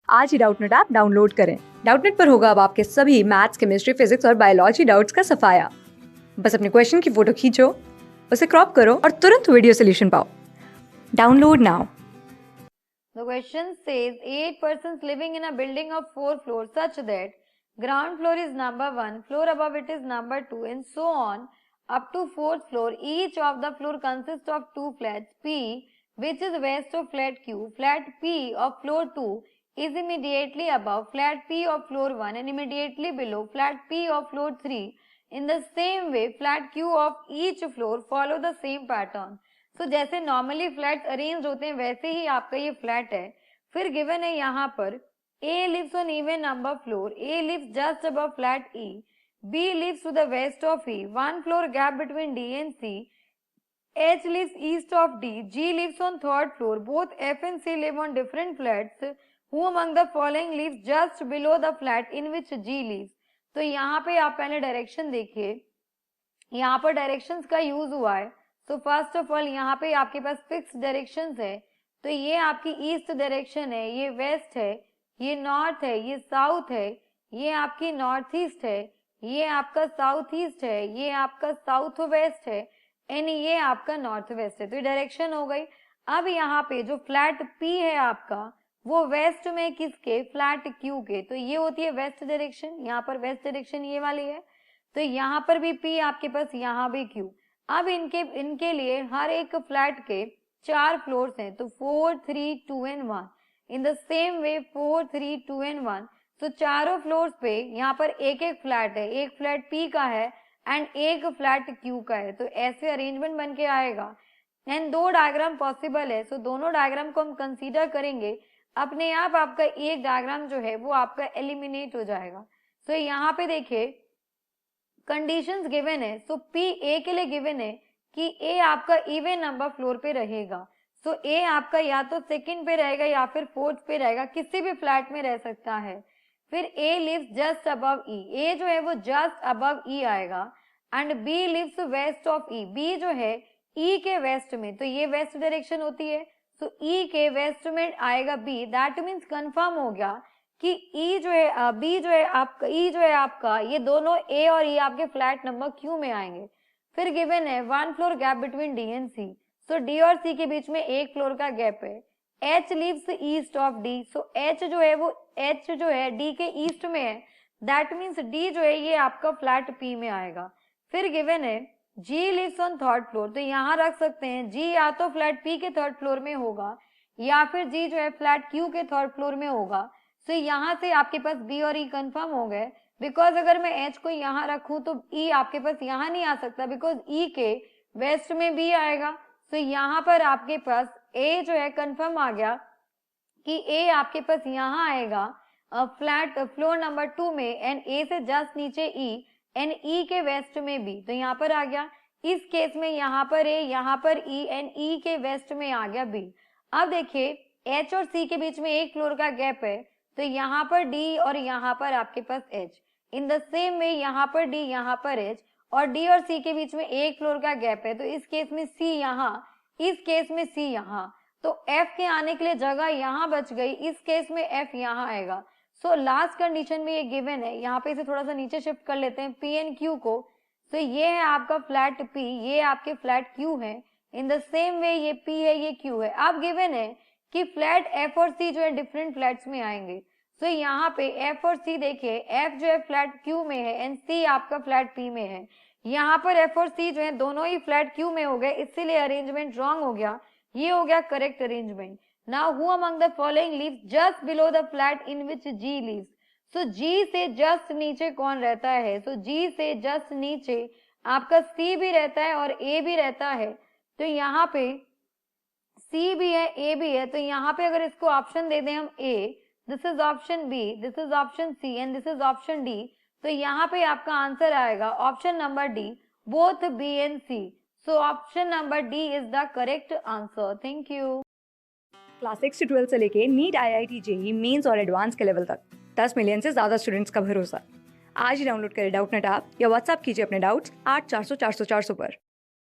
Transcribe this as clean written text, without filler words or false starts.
आज ही Doubtnut app download करें। Doubtnut पर होगा अब आपके सभी मैथ्स, केमिस्ट्री, फिजिक्स और बायोलॉजी डाउट्स का सफाया। बस अपने क्वेश्चन की फोटो खींचो, उसे क्रॉप करो और तुरंत वीडियो सोल्यूशन पाओ। Download now. The question says 8 persons living in a building of 4 floors such that ground floor is number 1, floor above it is number 2 and so on up to 4th floor. Each of the floor consists of 2 flats P which is west of flat Q. Flat P of floor 2 is immediately above flat P of floor 1 and immediately below flat P of floor 3. In the same way, flat Q of each floor follow the same pattern. तो जैसे normally flats arrange होते हैं वैसे ही आपका ये flat है। फिर given है यहाँ पर A lives on even number floor, A lives just above flat E, B lives to the west of E, 1 floor gap between D and C, H lives east of D, G lives on 3rd floor, both F and C live on different flats, who among the following lives just below the flat in which G lives। तो यहाँ पे आप पहले direction देखिए, यहाँ पर directions का use हुआ है। तो फर्स्ट ऑफ ऑल यहाँ पे आपके पास फिक्स डायरेक्शंस है। तो ये आपकी ईस्ट डायरेक्शन है, ये वेस्ट है, ये नॉर्थ है, ये साउथ है, ये आपकी नॉर्थ ईस्ट है, ये आपका साउथ ईस्ट है, ये आपका साउथ वेस्ट है एंड ये आपका नॉर्थ वेस्ट है। तो ये डायरेक्शन हो गई। अब यहाँ पे जो फ्लैट पी है आपका वो वेस्ट में किसके, फ्लैट क्यू के। तो ये होती है वेस्ट डायरेक्शन, यहाँ पर वेस्ट डायरेक्शन ये वाली है। तो यहाँ पर भी P आपके पास, यहाँ भी Q। अब इनके लिए हर एक फ्लैट के 4 फ्लोर्स हैं, तो 4, 3, 2 and 1। In the same way 4, 3, 2 and 1। तो चारों फ्लोर्स पे यहाँ पर एक एक फ्लैट है, एक फ्लैट P का है एंड एक फ्लैट Q का है। तो ऐसे अरेंजमेंट बन के आएगा एंड 2 डायग्राम पॉसिबल है। सो दोनों डायग्राम को हम कंसीडर करेंगे, अपने आप आपका एक डायग्राम जो है वो आपका एलिमिनेट हो जाएगा। सो यहाँ पे देखिए कंडीशंस गिवन है। सो पी ए के लिए गिवन है कि ए आपका इवन नंबर फ्लोर पे रहेगा। सो ए आपका या तो सेकंड पे रहेगा या फिर फोर्थ पे रहेगा, किसी भी फ्लैट में रह सकता है। फिर A lives just above E, A जो है वो जस्ट अबव ई आएगा and B lives west of E, B जो है ई के वेस्ट में, तो ये वेस्ट डायरेक्शन होती है। सो ई के वेस्ट में आएगा बी, दैट मीन्स कंफर्म हो गया कि ई जो है बी जो है आपका, ई जो है आपका, ये दोनों ए और ई आपके फ्लैट नंबर क्यू में आएंगे। फिर गिवन है 1 floor gap between D and C. So D और सी के बीच में 1 फ्लोर का गैप है। H lives east of D, so H जो है वो, एच जो है डी के ईस्ट में है, दैट मीन्स डी जो है ये आपका फ्लैट पी में आएगा। फिर गिवन है जी लिव्स ऑन 3rd फ्लोर, तो यहाँ रख सकते हैं जी या तो फ्लैट पी के 3rd फ्लोर में होगा या फिर जी जो है फ्लैट क्यू के 3rd फ्लोर में होगा। तो यहाँ से आपके पास बी और ई कंफर्म हो गए, बिकॉज अगर मैं एच को यहाँ रखूं तो ई आपके पास यहाँ नहीं आ सकता, बिकॉज ई के वेस्ट में बी आएगा। तो यहाँ पर आपके पास ए जो है कंफर्म आ गया कि ए आपके पास यहाँ आएगा फ्लैट फ्लोर नंबर 2 में एंड ए से जस्ट नीचे ई एंड ई के वेस्ट में बी, तो यहाँ पर आ गया। इस केस में यहाँ पर ए, यहाँ पर ई एंड ई के वेस्ट में आ गया बी। अब देखिए एच और सी के बीच में 1 फ्लोर का गैप है, तो यहाँ पर D और यहाँ पर आपके पास H। In the same way यहाँ पर D, यहाँ पर H और D और C के बीच में 1 फ्लोर का गैप है, तो इस केस में C यहाँ, इस केस में C यहाँ। तो F के आने के लिए जगह यहाँ बच गई, इस केस में F यहाँ आएगा। सो लास्ट कंडीशन में ये गिवन है, यहाँ पे इसे थोड़ा सा नीचे शिफ्ट कर लेते हैं P एंड Q को। तो ये है आपका फ्लैट P, ये आपके फ्लैट Q है। इन द सेम वे ये P है, ये Q है। अब गिवन है कि फ्लैट F और C जो है डिफरेंट फ्लैट्स में आएंगे। तो यहाँ पे F और C देखिए, F जो है फ्लैट Q में है एंड C आपका फ्लैट P में है। यहाँ पर F और C जो है दोनों ही फ्लैट Q में हो गए, इसीलिए अरेंजमेंट रॉन्ग हो गया। ये हो गया correct arrangement. Now who among the following lives just below the flat in which G lives. So G से जस्ट नीचे कौन रहता है? सो G से जस्ट नीचे आपका C भी रहता है और A भी रहता है। तो यहाँ पे C भी है, A भी है, तो यहाँ पे अगर इसको ऑप्शन दे दें हम A, this is option B, this is option C and this is option D, तो यहाँ पे आपका आंसर आएगा option number D, both B and C. So option number D is the correct answer. Thank you. Class 6 से 12 से लेके NEET, IIT, JEE mains और advance के लेवल तक 10 मिलियन से ज्यादा स्टूडेंट्स का भरोसा। आज ही डाउनलोड करें डाउटनेट ऐप या व्हाट्सएप कीजिए अपने डाउट्स 8400 400 400 पर।